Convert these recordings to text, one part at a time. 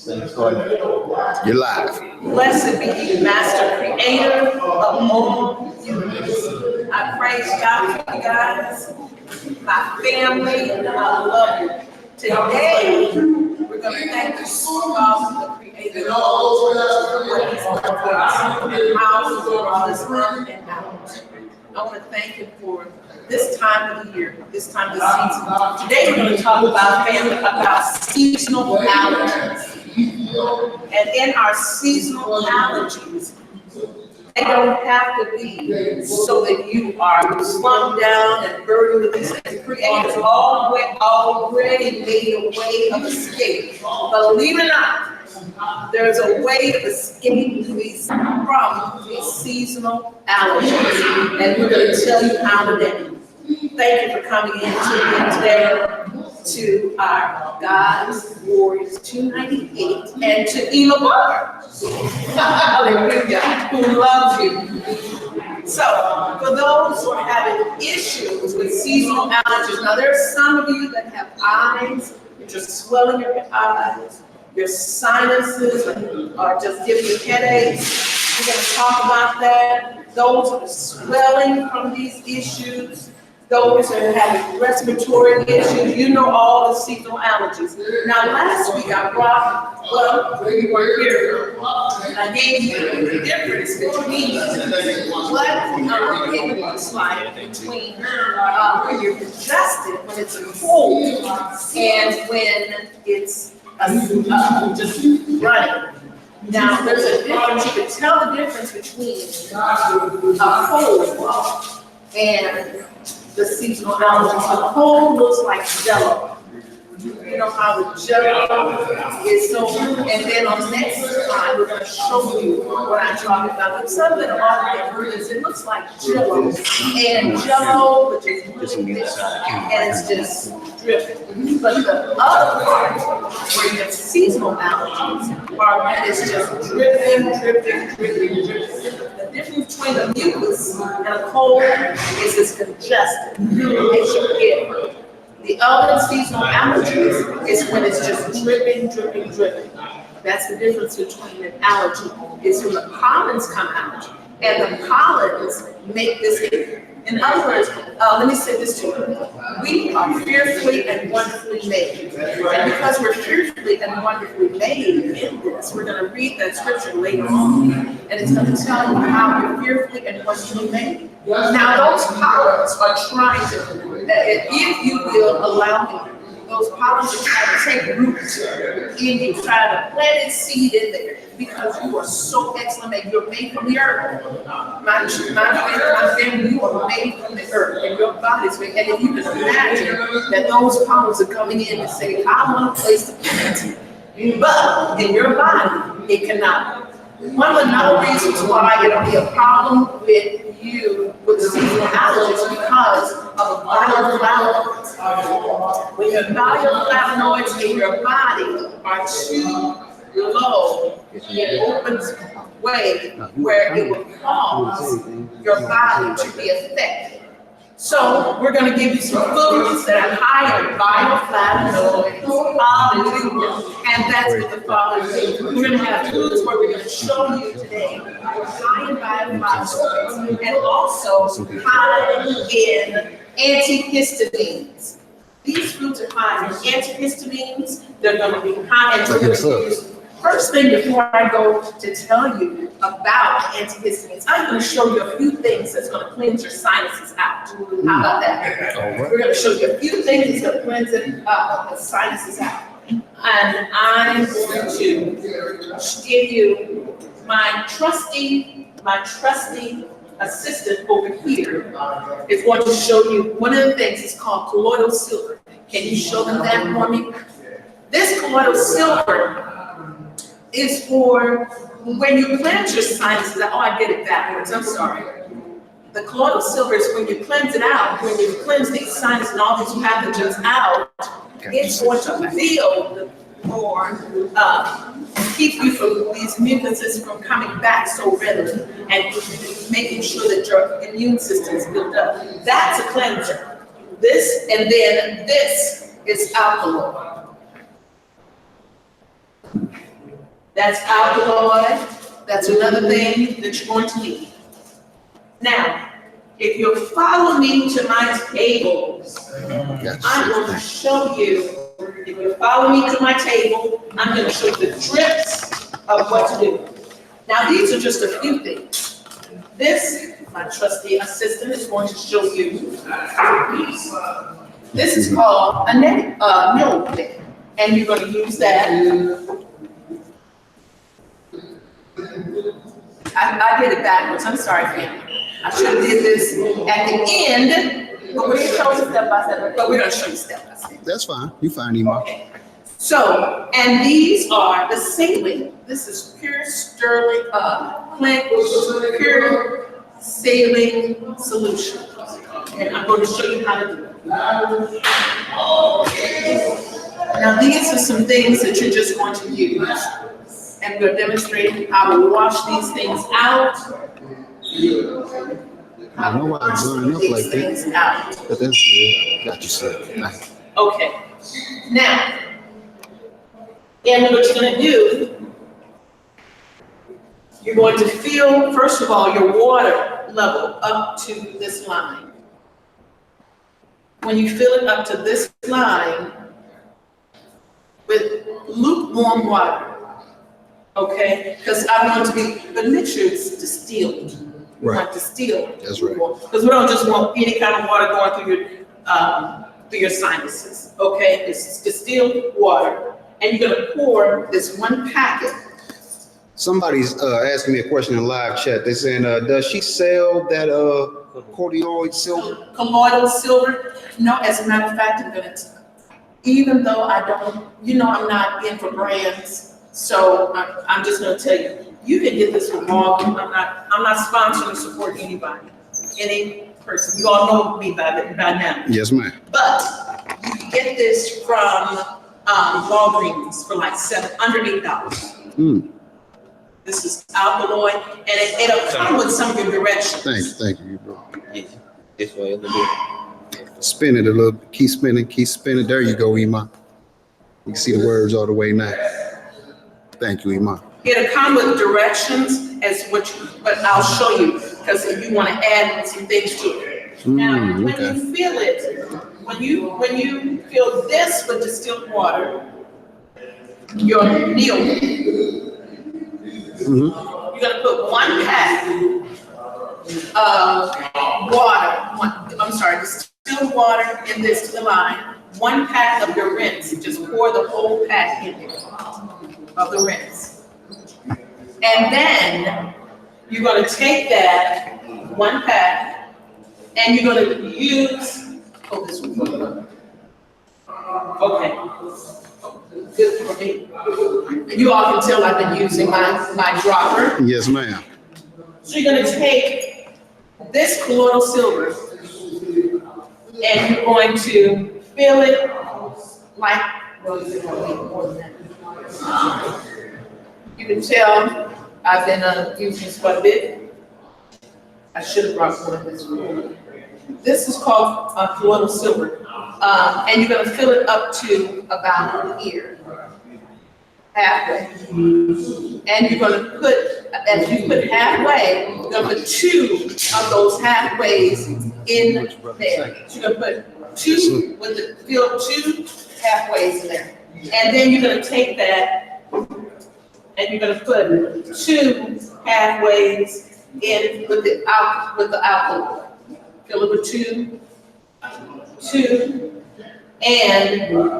You're live. Blessed be you, Master Creator of all universe. I praise God for you guys, my family, and I love you. Today, we're going to thank you so much for the Creator of all what He's done for us and how He brought us in and out. I want to thank Him for this time of the year, this time of the season. Today, we're going to talk about seasonal allergies. And in our seasonal allergies, they don't have to be so that you are slumped down and burdened with these things. The Creator's already made a way of escape. Believe it or not, there's a way of escape from these seasonal allergies. And we're going to tell you how today. Thank you for coming in today to our God's Warriors 298 and to EMA Barb. Hallelujah, who loves you. So, for those who are having issues with seasonal allergies, now there are some of you that have eyes, which are swelling your eyes, your sinuses are just giving you headaches. We're going to talk about that. Those who are swelling from these issues, those that are having respiratory issues, you know all the seasonal allergies. Now, last week I brought, you weren't here, and I gave you the difference between what it looks like between when you're congested, when it's cold, and when it's just running. Now, there's a difference. You can tell the difference between a cold and the seasonal allergies. The cold looks like jello. You know how the jello is so, and then on the next slide, we're going to show you what I'm talking about. But some of it it looks like jello, and jello, which is really thick, and it's just dripping. But the other part, where you have seasonal allergies, that is just dripping. The difference between a mucus and a cold is it's congested. It makes your head hurt. The other seasonal allergies is when it's just dripping. That's the difference between an allergy. Is when the pollens come out, and the pollens make this. In other words, let me say this to you. We are fearfully and wonderfully made. And because we're fearfully and wonderfully made in this, we're going to read that scripture later on. And it's going to tell you how we're fearfully and wonderfully made. Now, those pollens are trying to, if you will allow me, those pollens are trying to take root and you try to plant its seed in there because you are so excellent made. You're made from the earth. My family, you are made from the earth and your body's made. And if you can imagine that those pollens are coming in and saying, I want a place to plant it. But in your body, it cannot. One of the reasons why it'll be a problem with you with seasonal allergies because of bioflavonoids. When your bioflavonoids in your body are too low, it opens a way where it will cause your body to be affected. So we're going to give you some foods that are high in bioflavonoids. Hallelujah. And that's what the Father is. We're going to have foods where we're going to show you today high in bioflavonoids and also high in antihistamines. These foods are high in antihistamines. They're going to be high in first thing before I go to tell you about antihistamines, I'm going to show you a few things that's going to cleanse your sinuses out. How about that? We're going to show you a few things that's going to cleanse the sinuses out. And I'm going to give you my trusty assistant over here is going to show you one of the things. It's called colloidal silver. Can you show them that for me? This colloidal silver is for when you cleanse your sinuses. Oh, I did it backwards. I'm sorry. The colloidal silver is when you cleanse it out, when you cleanse these sinuses and all these pathogens out, it's going to build or keep you from these mucuses from coming back so readily and making sure that your immune system is built up. That's a cleanser. This and then this is alcohol. That's alkaloid. That's another thing that you're going to need. Now, if you'll follow me to my tables, I'm going to show you, if you follow me to my table, I'm going to show you the drips of what to do. Now, these are just a few things. This, my trusty assistant is going to show you. This is called a Neti, milk pen, and you're going to use that. I did it backwards. I'm sorry, family. I should have did this at the end, but we're going to show you step by step. But we're going to show you step by step. That's fine. You fine, Ema. Okay. So, and these are the saline. This is pure sterling, pure saline solution. And I'm going to show you how to do it. Now, these are some things that you're just going to use. And we're demonstrating how to wash these things out. I know why it's burning up like that. But that's good. Got you, sir. Nice. Okay. Now, and what you're going to do, you're going to fill, first of all, your water level up to this line. When you fill it up to this line with lukewarm water, okay? Because I want to be, but make sure it's distilled. You want distilled. That's right. Because we don't just want any kind of water going through your sinuses, okay? It's distilled water. And you're going to pour this one packet. Somebody's asking me a question in live chat. They're saying, does she sell that colloidal silver? Colloidal silver? No, as a matter of fact, I'm going to, even though I don't, I'm not in for brands, so I'm just going to tell you, you can get this from Barb. I'm not sponsoring or supporting anybody, any person. You all know me by now. Yes, ma'am. But you can get this from Walgreens for like under $8. This is alkaloid, and it'll come with some of your directions. Thank you, bro. This way a little bit. Spin it a little bit. Keep spinning. There you go, Ema. You can see the words all the way now. Thank you, Ema. It'll come with directions but I'll show you because you want to add some things to it. Now, when you feel it, when you fill this with distilled water, your meal, you're gonna put one pack of water. Distilled water in this to the line. 1 pack of your rinse. Just pour the whole pack in there of the rinse. And then you're going to take that 1 pack and you're going to use, this one. Okay. Good for me. You all can tell I've been using my dropper. Yes, ma'am. So you're going to take this colloidal silver and you're going to fill it like, you can tell I've been using this quite a bit. I should have brought one of this one. This is called colloidal silver. And you're going to fill it up to about here, halfway. And you're going to put, as you put halfway, you're going to put 2 of those halfways in there. So you're going to put 2 fill 2 halfways in there. And then you're going to take that and you're going to put 2 halfways in with the alcohol. Fill it with 2, and you're going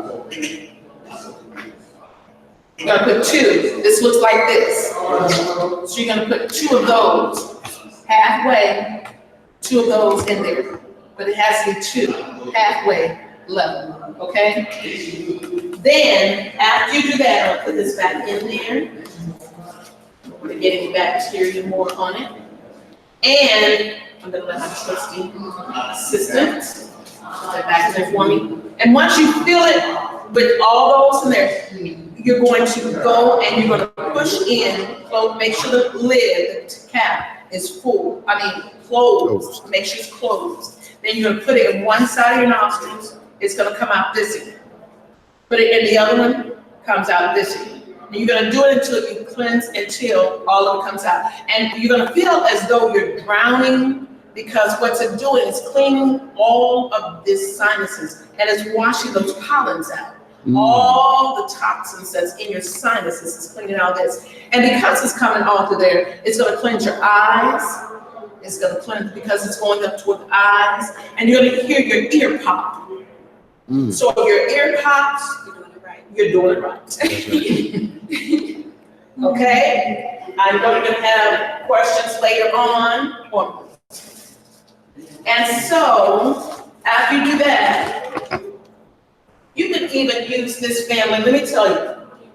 to put 2. This looks like this. So you're going to put 2 of those halfway, 2 of those in there. But it has to be 2 halfway level, okay? Then, after you do that, I'll put this back in there. We're going to get any bacteria more on it. And I'm going to let my trusty assistant put that back in there for me. And once you fill it with all those in there, you're going to go and you're going to push in, make sure the lid, the cap is full. Closed. Make sure it's closed. Then you're going to put it in one side of your nostrils. It's going to come out this way. Put it in the other one, comes out this way. And you're gonna do it until you cleanse, until all of it comes out. And you're gonna feel as though you're drowning, because what it's doing is cleaning all of this sinuses and it's washing those pollens out. All the toxins that's in your sinuses is cleaning out this. And because it's coming all through there, it's gonna cleanse your eyes. It's gonna cleanse because it's going up toward the eyes. And you're gonna hear your ear pop. So if your ear pops, you're doing it right. Okay? I know you're gonna have questions later on. And so, after you do that, you can even use this family. Let me tell you,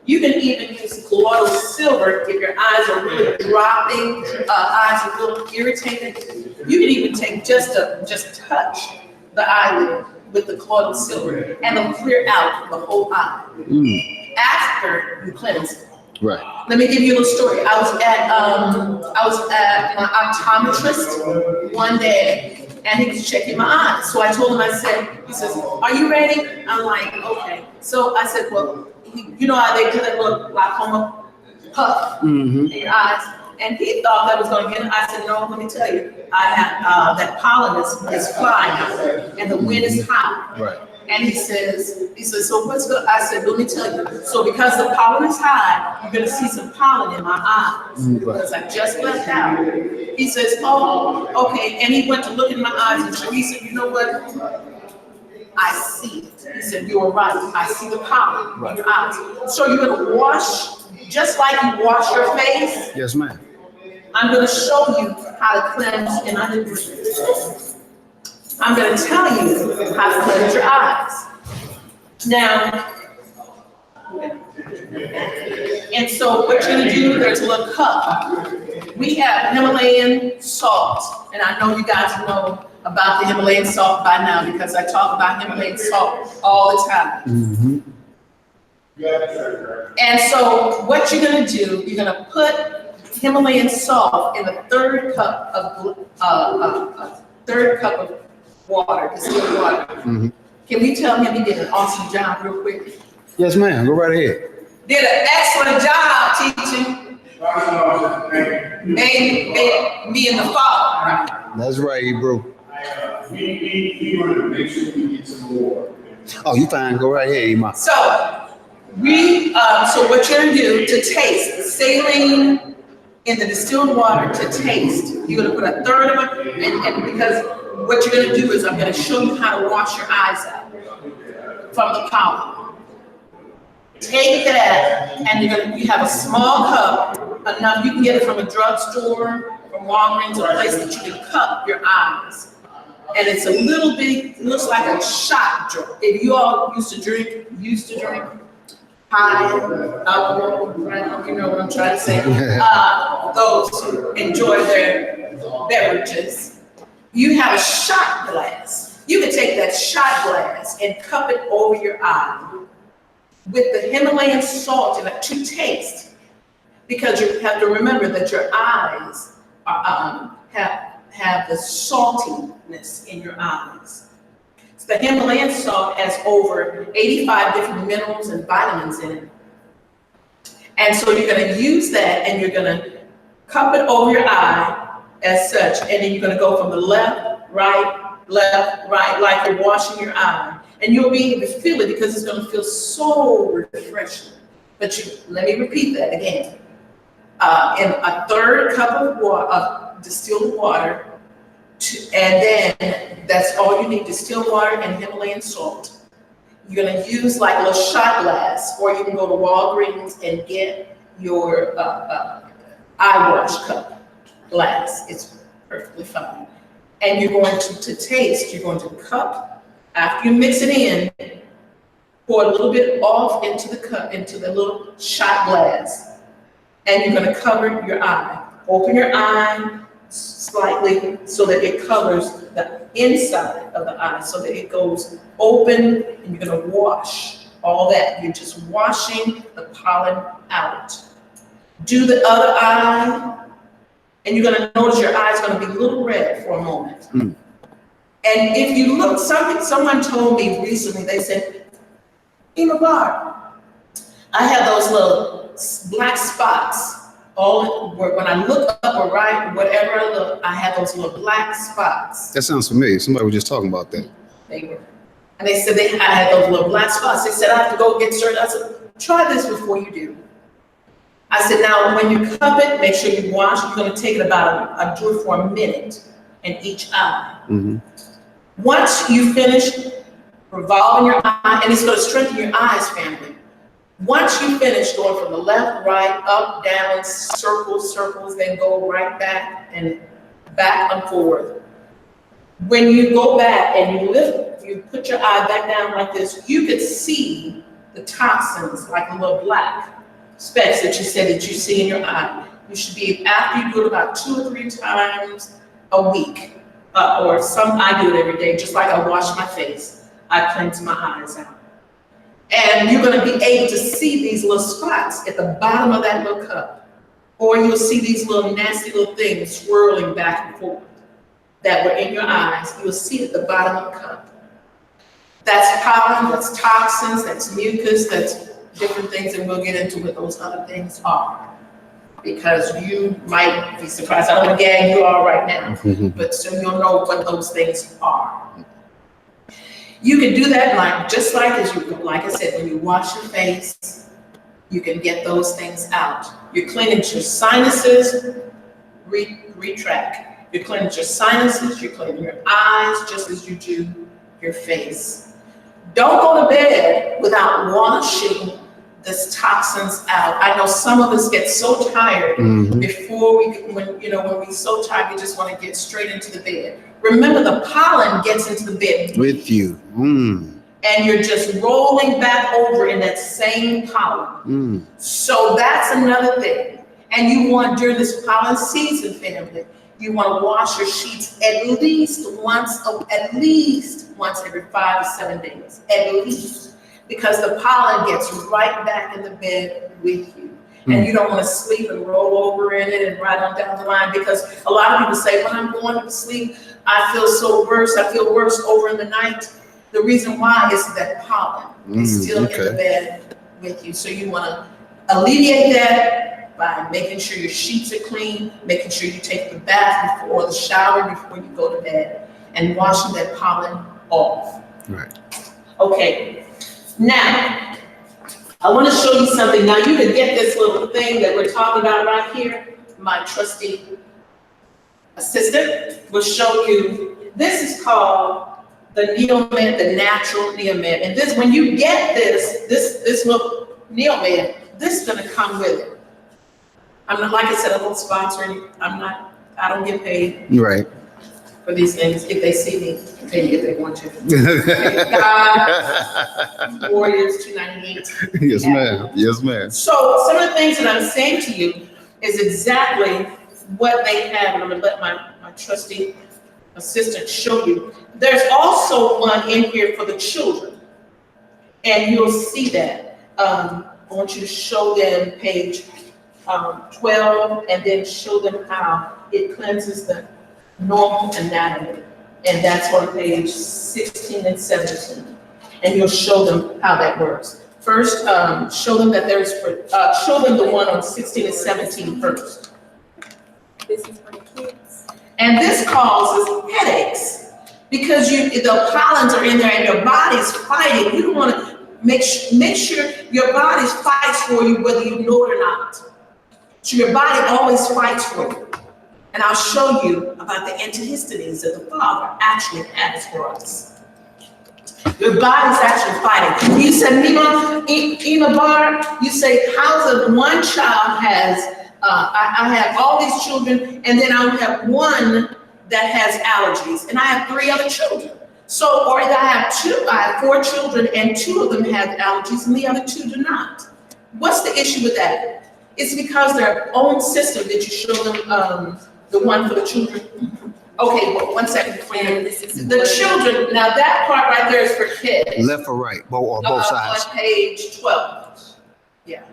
you can even use colloidal silver if your eyes are really dropping, eyes are a little irritated. You can even take just touch the eyelid with the colloidal silver, and it'll clear out the whole eye after you cleanse it. Right. Let me give you a little story. I was at my optometrist one day, and he was checking my eyes. So I told him, he says, "Are you ready?" I'm like, "Okay." So I said, "Well, you know how they do that little glaucoma puff in your eyes?" And he thought that was going to get it. I said, "No, let me tell you, I have that pollen is flying out there, and the wind is high." Right. And he says, "So what's good?" I said, "Let me tell you. So because the pollen is high, you're going to see some pollen in my eyes because I just left out." He says, "Oh, okay." And he went to look in my eyes, and he said, "You know what? I see it." He said, "You are right. I see the pollen in your eyes." So you're going to wash, just like you wash your face. Yes, ma'am. I'm going to show you how to cleanse, and I'm going to tell you how to cleanse your eyes. Now, and so what you're going to do, there's a little cup. We have Himalayan salt, and I know you guys know about the Himalayan salt by now because I talk about Himalayan salt all the time. And so what you're going to do, you're going to put Himalayan salt in the third cup of water, distilled water. Can we tell him he did an awesome job real quick? Yes, ma'am. Go right ahead. Did an excellent job teaching. Made me in the fall, right? That's right, bro. We want to make sure we get some more. Oh, you fine. Go right ahead, Emma. So so what you're gonna do to taste saline in the distilled water to taste, you're gonna put a third of it, and because what you're gonna do is I'm gonna show you how to wash your eyes out from the pollen. Take that, and you have a small cup, enough, you can get it from a drugstore, from Walgreens, or a place that you can cup your eyes. And it's a little bit, it looks like a shot drink. If you all used to drink high alcohol, right? You know what I'm trying to say. Those who enjoy their beverages, you have a shot glass. You can take that shot glass and cup it over your eye with the Himalayan salt in it to taste, because you have to remember that your eyes are, have the saltiness in your eyes. So the Himalayan salt has over 85 different minerals and vitamins in it. And so you're going to use that, and you're going to cup it over your eye as such, and then you're going to go from the left, right, like you're washing your eye. And you'll be able to feel it because it's going to feel so refreshing. But let me repeat that again. In a third cup of water, of distilled water, and then that's all you need, distilled water and Himalayan salt. You're going to use like a little shot glass, or you can go to Walgreens and get your eye wash cup glass. It's perfectly fine. And you're going to taste, you're going to cup, after you mix it in, pour a little bit off into the cup, into the little shot glass, and you're going to cover your eye. Open your eye slightly so that it covers the inside of the eye, so that it goes open, and you're going to wash all that. You're just washing the pollen out. Do the other eye, and you're going to notice your eye's going to be a little red for a moment. And if you look, someone told me recently, they said, "Barb, I have those little black spots. All when I look up or right, whatever I look, I have those little black spots. That sounds familiar. Somebody was just talking about that. They were. And they said I had those little black spots. They said, I have to go get certain. I said, try this before you do. I said, now when you cup it, make sure you wash. You're going to take it about do it for a minute in each eye. Mm-hmm. Once you finish revolving your eye, and it's going to strengthen your eyes, family. Once you finish going from the left, right, up, down, circles, then go right back and forward. When you go back and you put your eye back down like this, you could see the toxins, like a little black specks that you said that you see in your eye. You should be, after you do it about 2 or 3 times a week, or I do it every day, just like I wash my face, I cleanse my eyes out. And you're gonna be able to see these little spots at the bottom of that little cup. Or you'll see these little nasty little things swirling back and forth that were in your eyes. You'll see at the bottom of the cup. That's pollen, that's toxins, that's mucus, that's different things, and we'll get into what those other things are. Because you might be surprised. I don't want to gag you all right now, but so you'll know what those things are. You can do that just like I said, when you wash your face, you can get those things out. You're cleaning your sinuses, retract. You're cleaning your sinuses, you're cleaning your eyes just as you do your face. Don't go to bed without washing these toxins out. I know some of us get so tired before when we're so tired, we just want to get straight into the bed. Remember, the pollen gets into the bed with you. And you're just rolling back over in that same pollen. So that's another thing. And you want, during this pollen season, family, you want to wash your sheets at least once every 5 to 7 days, at least, because the pollen gets right back in the bed with you. And you don't want to sleep and roll over in it and right on down the line, because a lot of people say, when I'm going to sleep, I feel worse over in the night. The reason why is that pollen is still in the bed with you. So you want to alleviate that by making sure your sheets are clean, making sure you take the bath or the shower before you go to bed, and washing that pollen off. Right. Okay. Now, I want to show you something. Now, you can get this little thing that we're talking about right here. My trusty assistant will show you. This is called the Neomed, the natural Neomed. And this, when you get this little Neomed, this is going to come with it. I'm not, like I said, I don't sponsor any. I don't get paid. Right. For these things. If they see me, maybe if they want to. Warriors 298. Yes, ma'am. Yes, ma'am. So some of the things that I'm saying to you is exactly what they have, and I'm gonna let my trusty assistant show you. There's also one in here for the children, and you'll see that. I want you to show them page 12, and then show them how it cleanses the normal anatomy, and that's on page 16 and 17. And you'll show them how that works. First, show them that show them the one on 16 and 17 first. This is for the kids. And this causes headaches because the pollens are in there and your body's fighting. You don't want to make sure your body fights for you whether you know it or not. So your body always fights for you. And I'll show you about the antihistamines that the Father actually has for us. Your body's actually fighting. You said, EMA, Barb, you say, how's it one child has, I have all these children, and then I have one that has allergies, and I have 3 other children. So, or I have 4 children, and 2 of them have allergies, and the other 2 do not. What's the issue with that? It's because their own system that you show them, the one for the children. Okay, well, 1 second before you. The children, now that part right there is for kids. Left or right, both sides. On page 12. Yeah.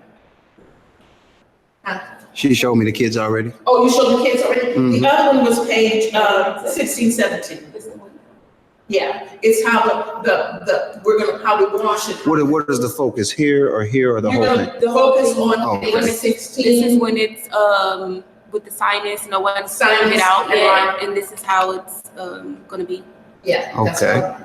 She showed me the kids already. Oh, you showed the kids already? The other one was page 16, 17. Yeah, it's how we're gonna probably wash it. What is the focus here or the whole thing? The focus on Oh, page okay. 16. This is when it's with the sinus, no one's clearing it out yet, and this is how it's gonna be. Yeah. That's Okay. right.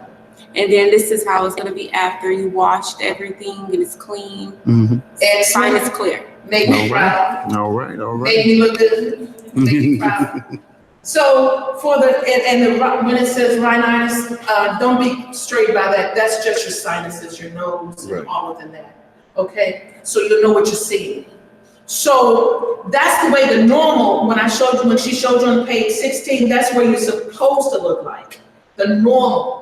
And then this is how it's gonna be after you washed everything and it's clean. Mm-hmm. And Sinus clear. make me proud. All right. Make me look good. Make me proud. So for when it says rhinitis, don't be strayed by that. That's just your sinuses, your nose, Right. and all of that. Okay, so you'll know what you're seeing. So that's the way the normal. When she showed you on page 16, that's where you're supposed to look like the normal.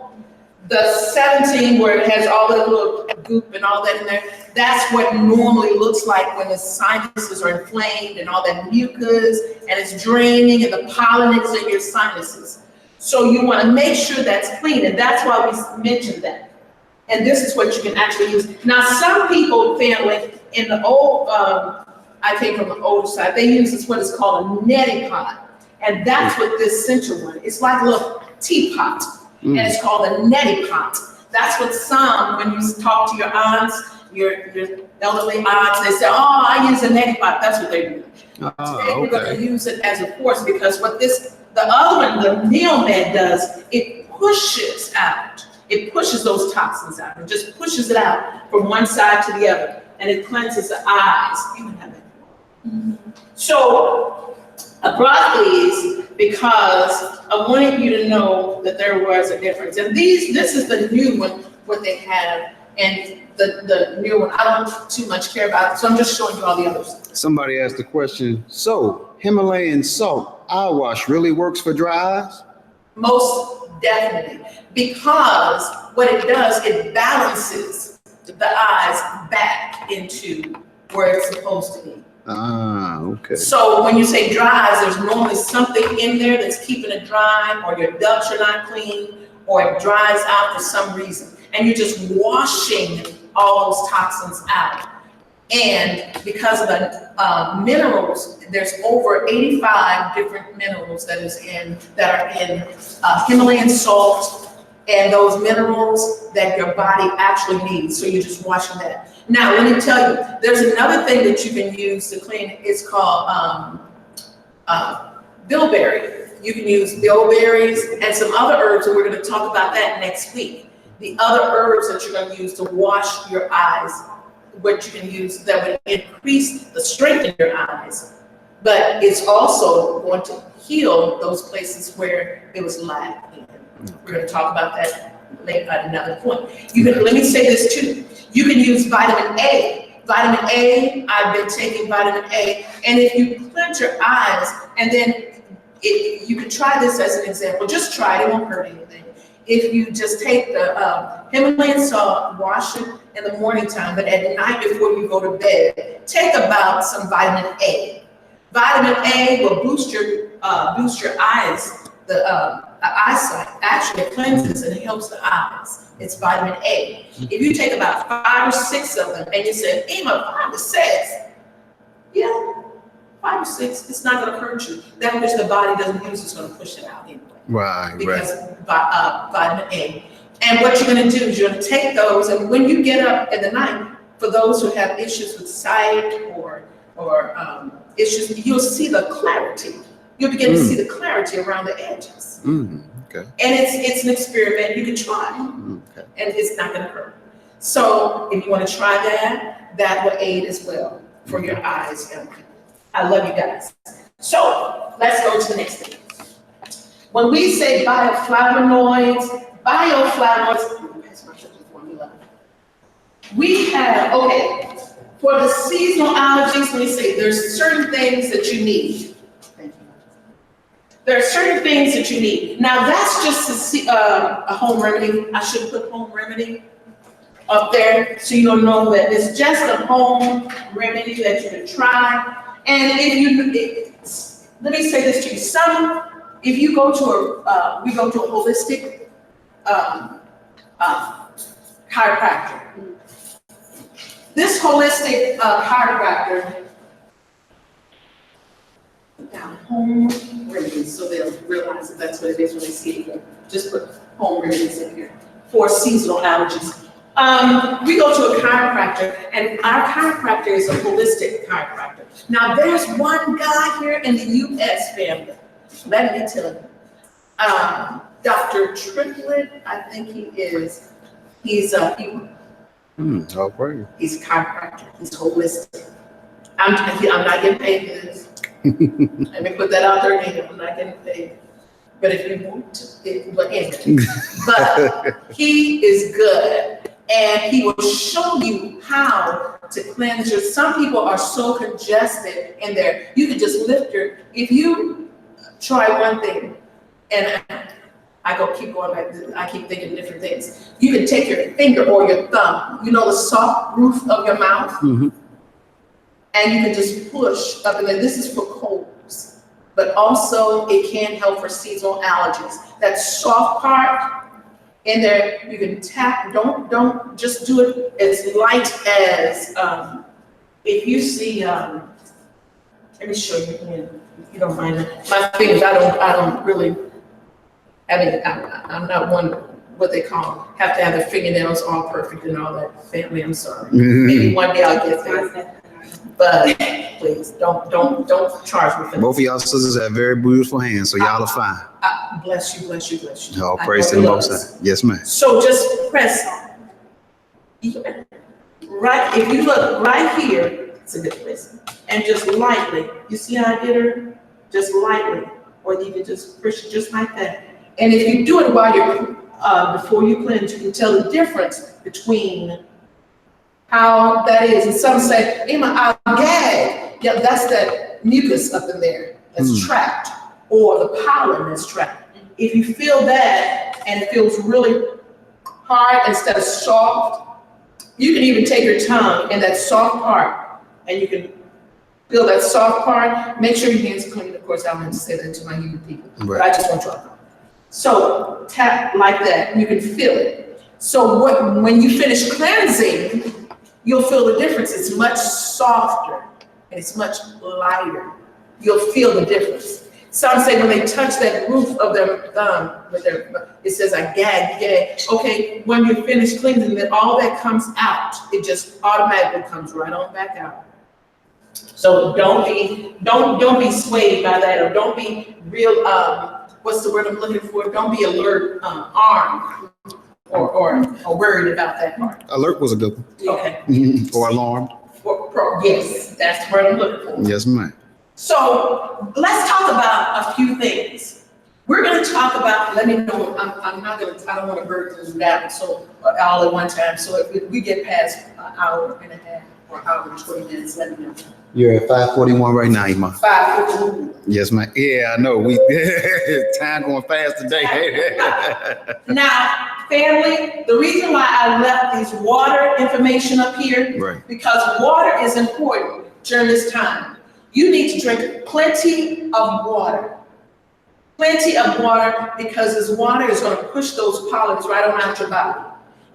The 17 where it has all that little goop and all that in there, that's what normally looks like when the sinuses are inflamed and all that mucus and it's draining and the pollen is in your sinuses. So you want to make sure that's clean, and that's why we mentioned that. And this is what you can actually use. Now, some people, family, in the old, I came from the older side, they use what is called a neti pot. And that's what this central one, it's like a little teapot. And it's called a neti pot. That's what some, when you talk to your aunts, your elderly aunts, they say, oh, I use a neti pot. That's what they do. Today we're going to use it as a force because what the other one, the meal med does, it pushes out. It pushes those toxins out. It just pushes it out from one side to the other. And it cleanses the eyes. You can have it. So, broccoli, because I wanted you to know that there was a difference. And this is the new one, what they have, and the new one, I don't too much care about it, so I'm just showing you all the others. Somebody asked the question, so Himalayan salt eye wash really works for dry eyes? Most definitely, because what it does, it balances the eyes back into where it's supposed to be. Okay. So when you say dry eyes, there's normally something in there that's keeping it dry, or your ducts are not clean, or it dries out for some reason. And you're just washing all those toxins out. And because of the minerals, there's over 85 different minerals that are in Himalayan salt, and those minerals that your body actually needs. So you're just washing that. Now, let me tell you, there's another thing that you can use to clean. It's called bilberry. You can use bilberries and some other herbs, and we're going to talk about that next week. The other herbs that you're going to use to wash your eyes, what you can use that would increase the strength in your eyes, but it's also going to heal those places where it was lack. We're going to talk about that later at another point. Let me say this too. You can use vitamin A. Vitamin A, I've been taking vitamin A, and if you cleanse your eyes, and then you can try this as an example. Just try it, it won't hurt anything. If you just take the Himalayan salt, wash it in the morning time, but at night before you go to bed, take about some vitamin A. Vitamin A will boost your eyes, the eyesight. Actually, it cleanses and it helps the eyes. It's vitamin A. If you take about 5 or 6 of them, and you say, EMA, 5 or 6, yeah, 5 or 6, it's not going to hurt you. That which the body doesn't use is going to push it out anyway. Right, because vitamin A. And what you're going to do is you're going to take those, and when you get up in the night, for those who have issues with sight or issues, you'll see the clarity. You'll begin to see the clarity around the edges. Okay. And it's an experiment you can try, and it's not going to hurt. So if you want to try that will aid as well for your eyes. I love you guys. So let's go to the next thing. When we say bioflavonoids, we have, for the seasonal allergies, let me say, there's certain things that you need. Thank you. There are certain things that you need. Now that's just a home remedy. I should put home remedy up there so you'll know that it's just a home remedy that you can try. And let me say this to you, if you go to we go to a holistic chiropractor. This holistic chiropractor put down home remedies, so they'll realize that that's what it is when they see it. Just put home remedies in here for seasonal allergies. We go to a chiropractor, and our chiropractor is a holistic chiropractor. Now, there's one guy here in the U.S. family, let me tell you, Dr. Triplett, I think he is, he's a All right. he's a chiropractor, he's holistic. I'm not getting paid for this. Let me put that out there again, I'm not getting paid. But if you want to, but anyway, but he is good. And he will show you how to cleanse your, some people are so congested in there, you can just lift your, if you try one thing, and keep going like this, I keep thinking different things. You can take your finger or your thumb, you know, the soft roof of your mouth, and you can just push up in there. This is for colds, but also it can help for seasonal allergies. That soft part, in there, you can tap, don't just do it as light as, if you see, let me show you again, if you don't mind. My fingers, I don't really, I'm not one, what they call, have to have the fingernails all perfect and all that, family, I'm sorry. Maybe one day I'll get there. But please, don't charge me for that. Both of y'all sisters have very beautiful hands, so y'all are fine. Bless you. All praise to the Most High. Yes, ma'am. So just press right, if you look right here, it's a good place. And just lightly, you see how I did her? Just lightly, or you can just push it just like that. And if you do it while you're, before you cleanse, you can tell the difference between how that is. And some say, EMA, I'll gag. Yeah, that's that mucus up in there that's trapped, or the pollen that's trapped. If you feel that and it feels really hard instead of soft, you can even take your tongue and that soft part, and you can feel that soft part. Make sure your hands are clean. Of course, I don't have to say that to my human people, but I just want you to know. So tap like that, you can feel it. So when you finish cleansing, you'll feel the difference. It's much softer and it's much lighter. You'll feel the difference. Some say when they touch that roof of their thumb, it says, I gag. Okay, when you finish cleansing, then all that comes out. It just automatically comes right on back out. So don't be swayed by that, or don't be real, what's the word I'm looking for? Don't be alert, armed, or worried about that part. Alert was a good one. Okay. Or alarmed. Yes, that's the word I'm looking for. Yes, ma'am. So let's talk about a few things. We're going to talk about, let me know, I don't want to burden you down so all at one time. So if we get past an hour and a half or hour and 20 minutes, let me know. You're at 5:41 right now, Ima. 5:41. Yes, ma'am. Yeah, I know. We time going fast today. Now, family, the reason why I left these water information up here, Right. because water is important during this time. You need to drink plenty of water. Plenty of water, because this water is going to push those pollens right around your body.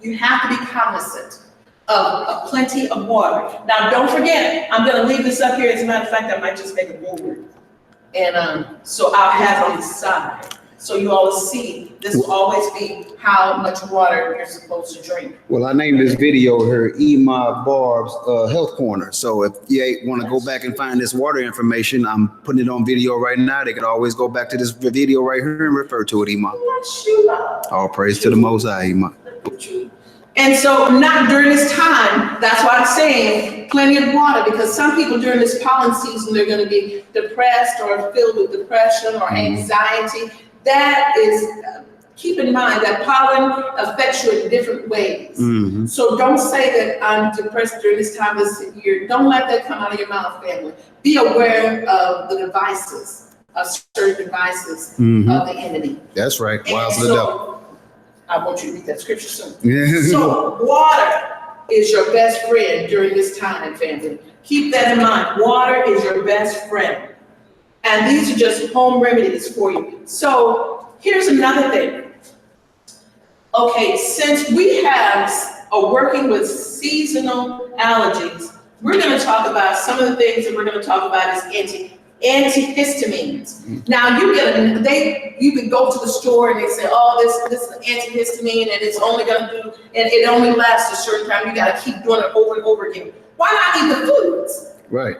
You have to be cognizant of plenty of water. Now, don't forget, I'm going to leave this up here. As a matter of fact, I might just make a board. And so I'll have it on the side. So you all see, this will always be how much water you're supposed to drink. Well, I named this video her EMA Barb's Health Corner. So if you want to go back and find this water information, I'm putting it on video right now. They can always go back to this video right here and refer to it, EMA. All praise to the Most High, EMA. And so not during this time, that's why I'm saying plenty of water, because some people during this pollen season, they're going to be depressed or filled with depression or anxiety. That is, keep in mind that pollen affects you in different ways. So don't say that I'm depressed during this time this year. Don't let that come out of your mouth, family. Be aware of the devices, of certain devices of the enemy. That's right. Wild And to the devil. I want you to read that scripture soon. So water is your best friend during this time, family. Keep that in mind. Water is your best friend. And these are just home remedies for you. So here's another thing. Okay, since we are working with seasonal allergies, we're going to talk about some of the things that we're going to talk about is Antihistamines. Now you you can go to the store and they say, oh, this is an antihistamine and it's only gonna do, and it only lasts a certain time. You gotta keep doing it over and over again. Why not eat the foods Right.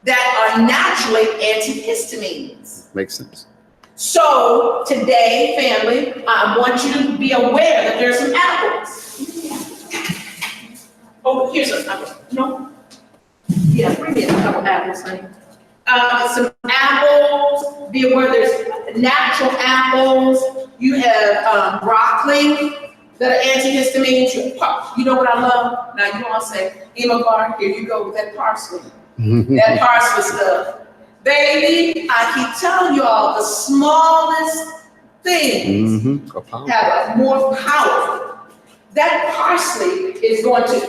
that are naturally antihistamines? Makes sense. So today, family, I want you to be aware that there's some apples. Oh, here's a apple. No? Yeah, bring me a couple apples, honey. Some apples. Be aware there's natural apples. You have broccoli that are antihistamines. You know what I love? Now you all say, EMA Barb, here you go with that parsley. That parsley stuff. Baby, I keep telling you all, the smallest things have a more powerful. That parsley is going to,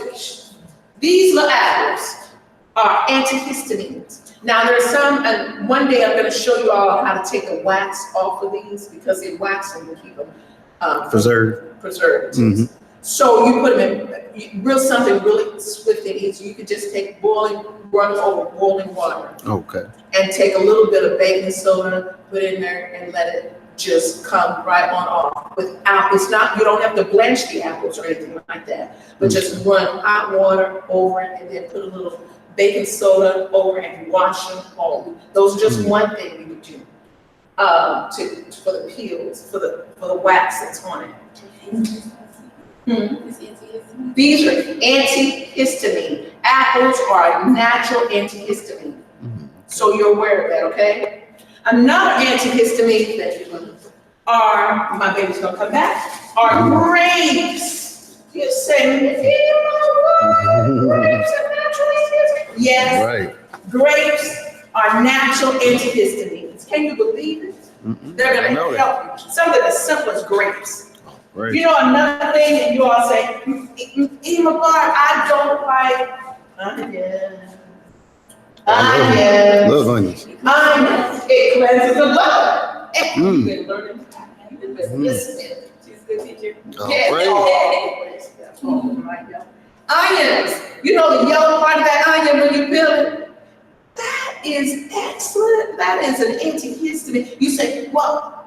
these little apples are antihistamines. Now there's some, and one day I'm going to show you all how to take the wax off of these because they wax them to keep them preserved. So you put them in something really swift and easy. You could just take run over boiling water. Okay. And take a little bit of baking soda, put in there, and let it just come right on off. Without, it's not, you don't have to blanch the apples or anything like that, but just run hot water over it and then put a little baking soda over it and wash them all. Those are just one thing you would do for the peels, for the wax that's on it. These are antihistamine. Apples are a natural antihistamine. So you're aware of that, okay? Another antihistamine thing are, my baby's gonna come back, are grapes. You say, grapes are natural antihistamines? Yes, Right. Grapes are natural antihistamines. Can you believe it? They're gonna help you. Something as simple as grapes. Right. You know, another thing, and you all say, EMA Barb, I don't like onions. Love onions. Onions. It cleanses the blood. You've been learning. You've been listening. She's a good teacher. Onions. You know the yellow part of that onion when you peel it? That is excellent. That is an antihistamine. You say, well,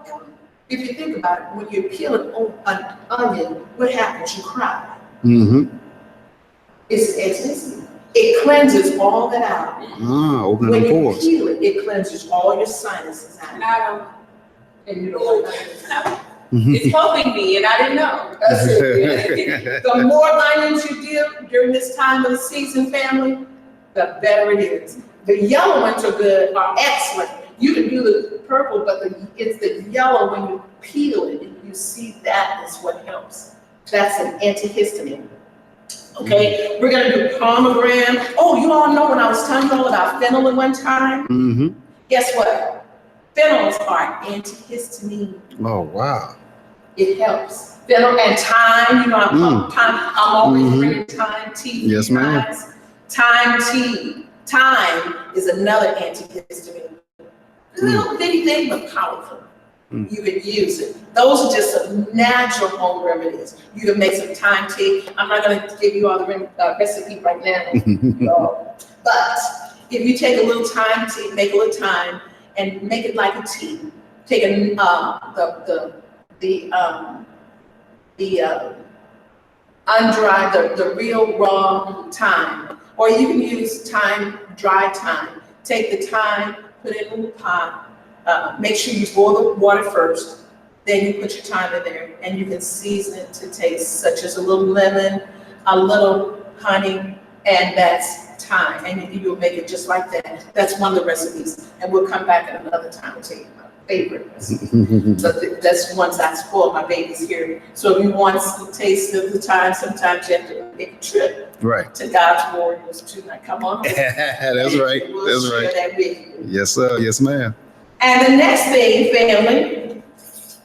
if you think about it, when you're peeling an onion, what happens? You cry. It's antihistamine. It cleanses all that out. Open When the you pores. peel it, it cleanses all your sinuses out. And you don't like onions. It's helping me, and I didn't know. That's it. The more onions you do during this time of the season, family, the better it is. The yellow ones are good, are excellent. You can do the purple, but it's the yellow when you peel it, and you see that is what helps. That's an antihistamine. Okay, we're gonna do pomegranate. Oh, you all know when I was telling you all about fennel at one time? Guess what? Phenols are antihistamine. Oh, wow. It helps. Fennel and thyme, you know, I'm always bringing thyme tea. Yes, ma'am. Thyme tea. Thyme is another antihistamine. Little bitty thing, but powerful. You can use it. Those are just some natural home remedies. You can make some thyme tea. I'm not going to give you all the recipe right now. But if you take a little thyme tea, make a little thyme, and make it like a tea. Take undried, the real raw thyme, or you can use thyme, dry thyme. Take the thyme, put it in the pot. Make sure you boil the water first. Then you put your thyme in there, and you can season it to taste, such as a little lemon, a little honey, and that's thyme. And you'll make it just like that. That's one of the recipes, and we'll come back at another time and tell you my favorite recipe. So that's once I spoil my babies here. So if you want to taste of the thyme, sometimes you have to make a trip to God's Warriors tonight. Come on. That's right. We'll That's right. that with you. Yes, sir. Yes, ma'am. And the next thing, family,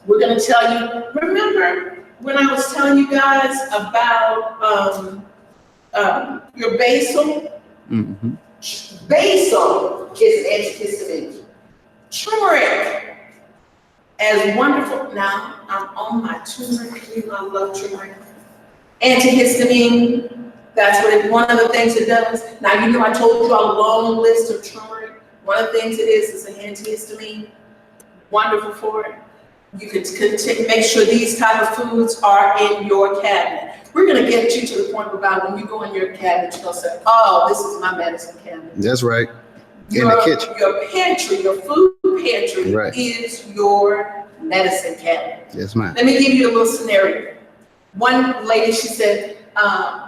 we're going to tell you, remember when I was telling you guys about your basil? Basil is antihistamine. Turmeric, as wonderful. Now, I'm on my turmeric. You know I love turmeric. Antihistamine, that's what one of the things it does. Now, you know I told you a long list of turmeric. One of the things it is an antihistamine. Wonderful for it. You can make sure these type of foods are in your cabinet. We're gonna get you to the point about when you go in your cabinet, you're gonna say, oh, this is my medicine cabinet. That's right. In the kitchen. Your pantry, your food pantry Right. is your medicine cabinet. Yes, ma'am. Let me give you a little scenario. One lady, she said,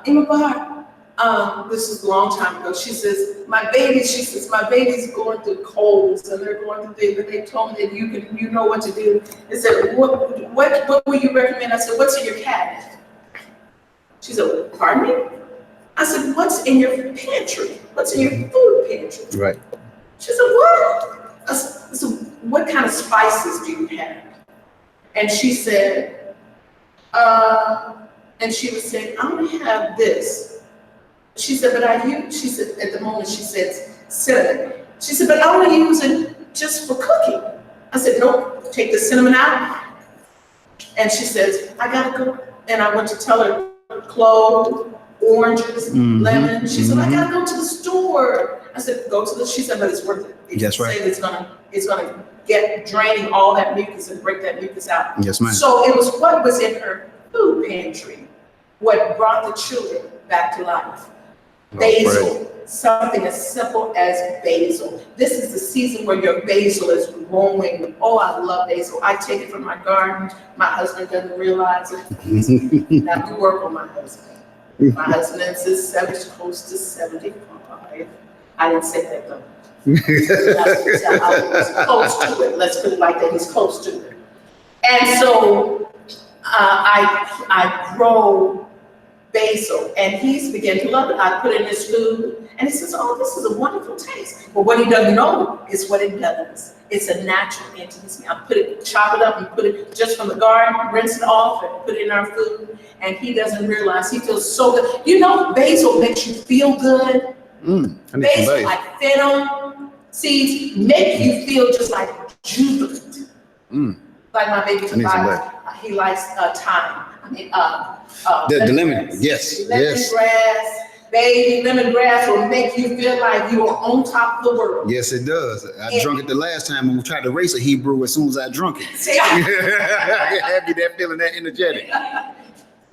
EMA Barb, this is a long time ago. She says, my baby's going through colds and they're going through things, and they told me that you know what to do. They said, what would you recommend? I said, what's in your cabinet? She said, pardon me? I said, what's in your pantry? What's in your food pantry? Right. She said, what? I said, what kind of spices do you have? And she said, and she was saying, I'm gonna have this. She said, she said, at the moment, she said, cinnamon. She said, but I want to use it just for cooking. I said, no, take the cinnamon out. And she says, I gotta go. And I went to tell her cloves, oranges, lemon. She said, I gotta go to the store. I said, go to the, she said, but it's worth it. That's right. It's gonna get draining all that mucus and break that mucus out. Yes, ma'am. So it was what was in her food pantry, what brought the children back to life. Basil, something as simple as basil. This is the season where your basil is growing. Oh, I love basil. I take it from my garden. My husband doesn't realize it. Now we work on my husband. My husband is close to 75. I didn't say that though. I was close to it. Let's put it like that. He's close to it. And so I grow basil, and he's began to love it. I put it in his food, and he says, oh, this is a wonderful taste. But what he doesn't know is what it does. It's a natural antihistamine. I chop it up and put it just from the garden, rinse it off, and put it in our food. And he doesn't realize, he feels so good. You know, basil makes you feel good. Basil, like fennel seeds, make you feel just like jubilant. Like my baby, he likes thyme. I mean, the lemon, yes, lemongrass, baby, lemongrass will make you feel like you are on top of the world. Yes, it does. I drunk it the last time when we tried to race a Hebrew. As soon as I drunk it, See, have you that feeling that energetic?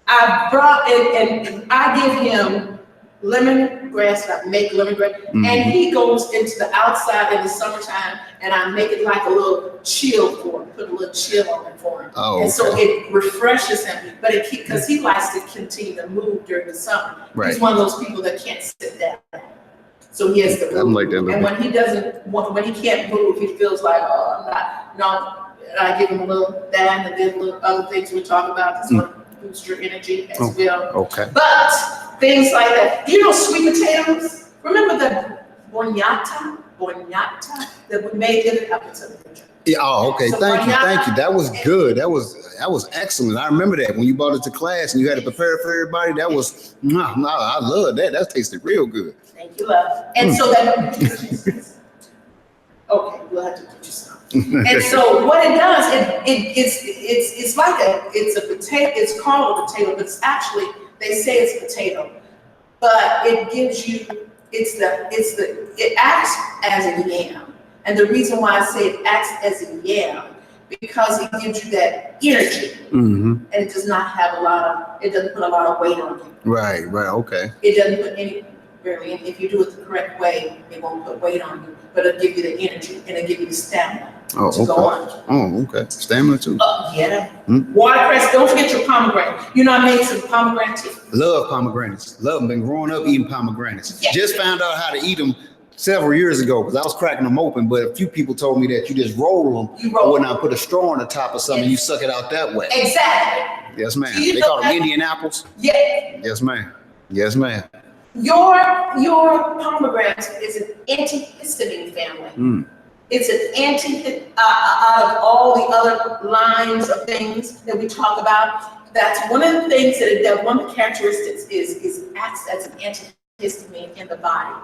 I brought it, and I give him lemongrass. I make lemongrass, and he goes into the outside in the summertime, and I make it like a little chill for him. Put a little chill on it for him, and so it refreshes him. But it because he likes to continue to move during the summer. Right. He's one of those people that can't sit down, so he has to move. I'm like that. And when he doesn't, when he can't move, he feels like, oh, I'm not. No, I give him a little that, and then little other things we talk about. That's going to boost your energy as well. Okay. But things like that. You know, sweet potatoes. Remember the bonyata that we made in the episode. Yeah. Oh, okay. So Thank you. That was good. That was excellent. I remember that when you brought it to class and you had to prepare for everybody. That was I love that. That tasted real good. Thank you, love. And so that. Okay, we'll have to put you some. And so what it does, it's like it's a potato. It's called a potato, but it's actually, they say it's potato, but it gives you, it acts as a yam. And the reason why I say it acts as a yam, because it gives you that energy, and it does not have it doesn't put a lot of weight on you. Right, okay. It doesn't put any, barely, if you do it the correct way, it won't put weight on you, but it'll give you the energy, and it'll give you the stamina to go on. Oh, okay. Stamina too. Yeah. Watercress, don't forget your pomegranate. You know, I made some pomegranate tea. Love pomegranates. Love them. Been growing up eating pomegranates. Yeah. Just found out how to eat them several years ago because I was cracking them open, but a few people told me that you just roll them or I put a straw on the top of something, you suck it out that way. Exactly. Yes, ma'am. They call them Indian apples. Yeah. Yes, ma'am. Yes, ma'am. Your pomegranate is an antihistamine family. It's an out of all the other lines of things that we talk about. That's one of the things that one of the characteristics is acts as an antihistamine in the body.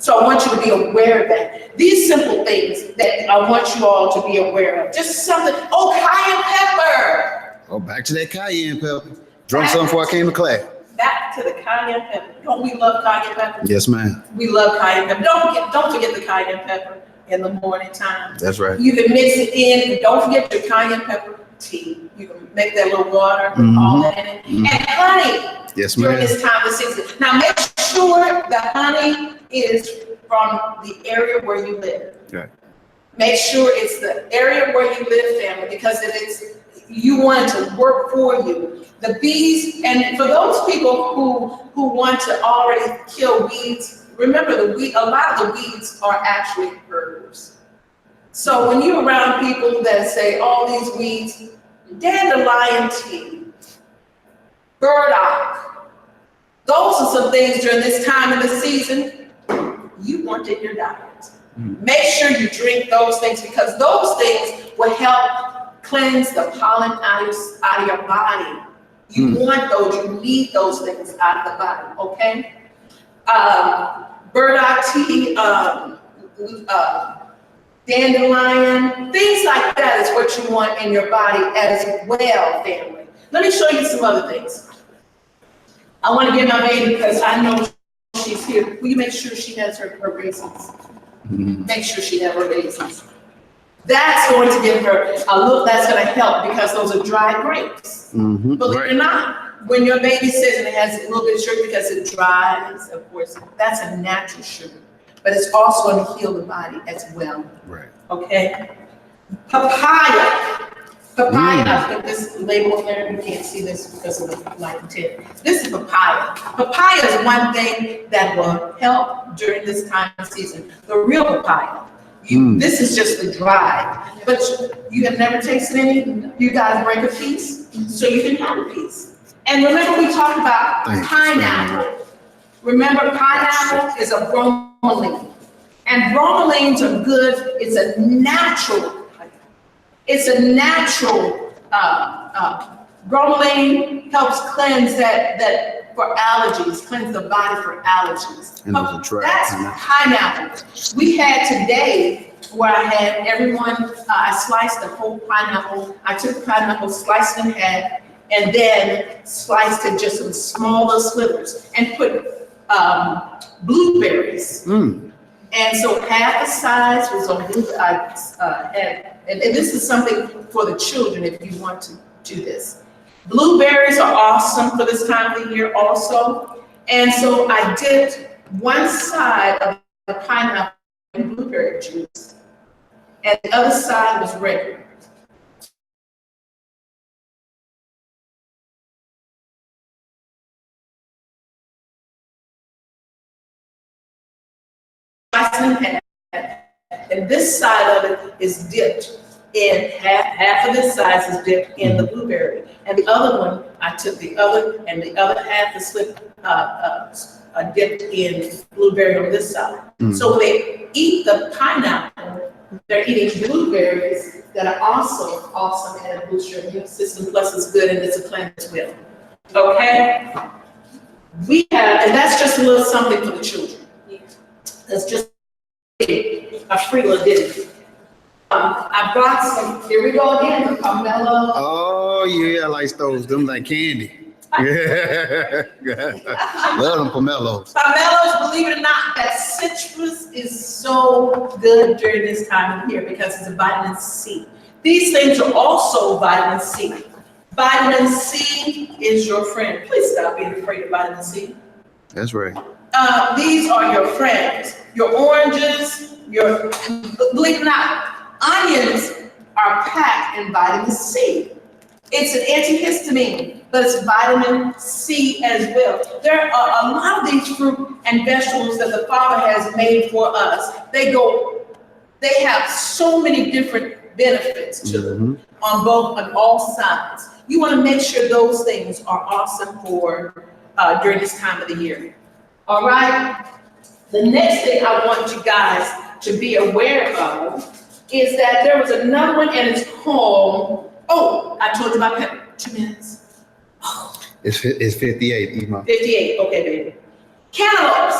So I want you to be aware of that. These simple things that I want you all to be aware of. Just something. Oh, cayenne pepper. Oh, back to that cayenne pepper. Drunk something before I came to class. Back to the cayenne pepper. Don't we love cayenne pepper? Yes, ma'am. We love cayenne pepper. Don't forget the cayenne pepper. in the morning time. That's right. You can mix it in, and don't forget your cayenne pepper tea. You can make that little water with all that in it. And honey. Yes, During ma'am. this time of season. Now make sure the honey is from the area where you live. Right. Make sure it's the area where you live, family, because if it's, you want it to work for you. The bees, and for those people who want to already kill weeds, remember a lot of the weeds are actually herbs. So when you're around people that say all these weeds, dandelion tea, burdock, those are some things during this time of the season you want in your diet. Make sure you drink those things because those things will help cleanse the pollen out of your body. You want those, you need those things out of the body, okay? Burdock tea, dandelion, things like that is what you want in your body as well, family. Let me show you some other things. I want to get my baby because I know she's here. Will you make sure she has her raisins? Make sure she has her raisins. That's going to give her a look that's going to help because those are dry grapes. Believe it or not, when your baby says it has a little bit of sugar because it dries, of course, that's a natural sugar. But it's also going to heal the body as well. Right. Okay? Papaya. Papaya, I put this label there, you can't see this because of the light and tip. This is papaya. Papaya is one thing that will help during this time of season. The real papaya. This is just the dry, but you have never tasted any. You guys break a piece so you can have a piece. And remember we talked about pineapple. Remember pineapple is a bromelain. And bromelains are good, it's a natural bromelain helps cleanse that for allergies, cleanse the body for allergies. And those are dry. That's pineapple. We had today where I had everyone, I sliced the whole pineapple. I took the pineapple, sliced it in half, and then sliced it just in smaller slivers and put blueberries. And so half the size was on blue. And this is something for the children if you want to do this. Blueberries are awesome for this time of the year also. And so I dipped one side of the pineapple in blueberry juice, and the other side was regular. And this side of it is dipped in half of this size is dipped in the blueberry, and the other one I took the other half is dipped in blueberry on this side. So when they eat the pineapple, they're eating blueberries that are also awesome and it boosts your immune system. Plus, it's good and it's a plant as well. Okay, we have, and that's just a little something for the children. That's just a free little ditty. I brought some, here we go again, the pomelo. Oh yeah, I like those. Them like candy. Yeah. Love them pomelos. Pomelos, believe it or not, that citrus is so good during this time of year because it's a vitamin C. These things are also vitamin C. Vitamin C is your friend. Please stop being afraid of vitamin C. That's right. These are your friends. Your oranges, believe it or not, onions are packed in vitamin C. It's an antihistamine, but it's vitamin C as well. There are a lot of these fruit and vegetables that the Father has made for us. They have so many different benefits to them on all sides. You want to make sure those things are awesome for during this time of the year. All right. The next thing I want you guys to be aware of is that there was another one, and it's called, I told you about pepper. 2 minutes. It's 58, EMA. 58, okay, baby. Cantaloupes.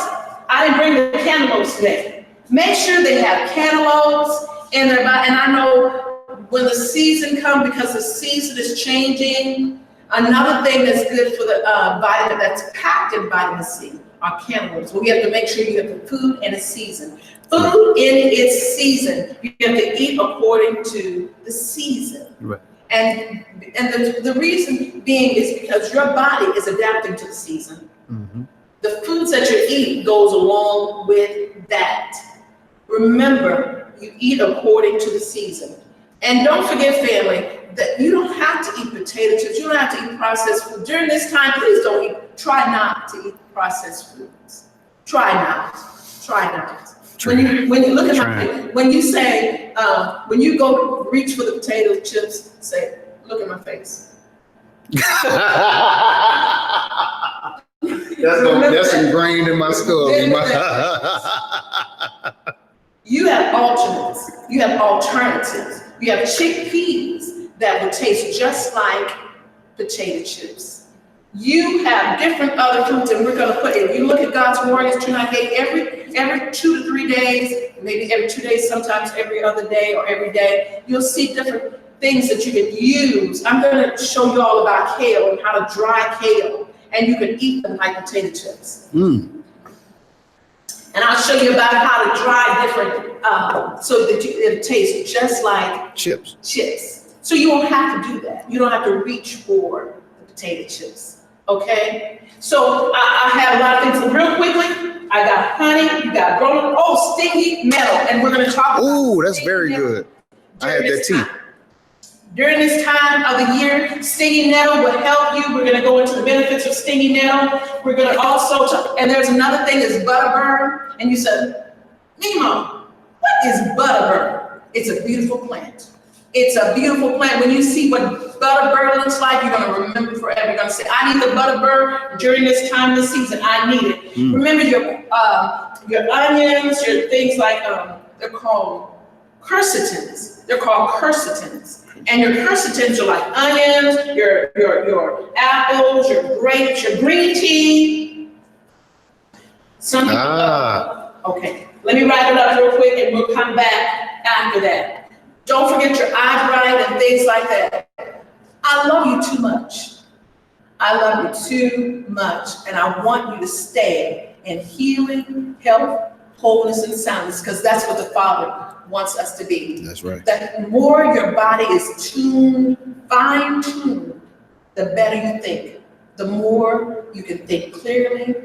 I didn't bring the cantaloupes today. Make sure they have cantaloupes in their body. And I know when the season comes, because the season is changing, another thing that's good for the vitamin that's packed in vitamin C are cantaloupes. Well, we have to make sure you have the food and the season. Food in its season. You have to eat according to the season. Right. And the reason being is because your body is adapting to the season. Mm-hmm. The foods that you eat goes along with that. Remember, you eat according to the season. And don't forget, family, that you don't have to eat potato chips. You don't have to eat processed food. During this time, please try not to eat processed foods. Try not. When you look at when you say, when you go reach for the potato chips, say, look at my face. That's ingrained in my skull. You have alternates. You have alternatives. You have chickpeas that will taste just like potato chips. You have different other foods, and we're going to put it. You look at God's Warriors 298 every 2 to 3 days, maybe every 2 days, sometimes every other day or every day. You'll see different things that you can use. I'm going to show you all about kale and how to dry kale, and you can eat them like potato chips. Mm. And I'll show you about how to dry different, so that it tastes just like Chips. So you won't have to do that. You don't have to reach for the potato chips. Okay? So I have a lot of things. Real quickly, I got honey, you got grown, stinky metal. And we're going to talk about Oh, that's very good. I had that tea. During this time of the year, stinging nettle will help you. We're going to go into the benefits of stinging nettle. We're going to also, and there's another thing is butterburn. And you said, Mimo, what is butterburn? It's a beautiful plant. It's a beautiful plant. When you see what butterburn looks like, you're going to remember forever. You're going to say, I need the butterburn during this time of the season. I need it. Mm. Remember your onions, your things like, they're called quercetins. They're called quercetins. And your quercetins are like onions, your apples, your grapes, your green tea. Something. Okay, let me wrap it up real quick and we'll come back after that. Don't forget your eyebrow and things like that. I love you too much. I love you too much. And I want you to stay in healing, health, wholeness, and soundness, because that's what the Father wants us to be. That's right. The more your body is fine-tuned, the better you think. The more you can think clearly.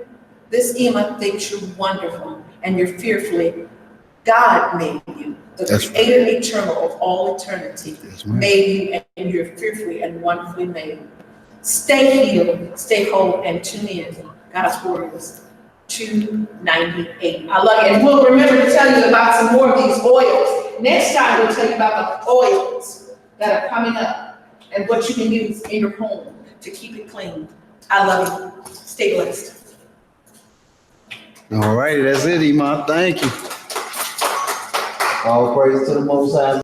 This EMA thinks you're wonderful and you're fearfully. God made you. The creator eternal of all eternity made you, and you're fearfully and wonderfully made. Stay healed, stay whole, and tune in. God's Warriors 298. I love you. And we'll remember to tell you about some more of these oils. Next time, we'll tell you about the oils that are coming up and what you can use in your home to keep it clean. I love you. Stay blessed. All righty, that's it, Iman. Thank you. All praise to the Most High.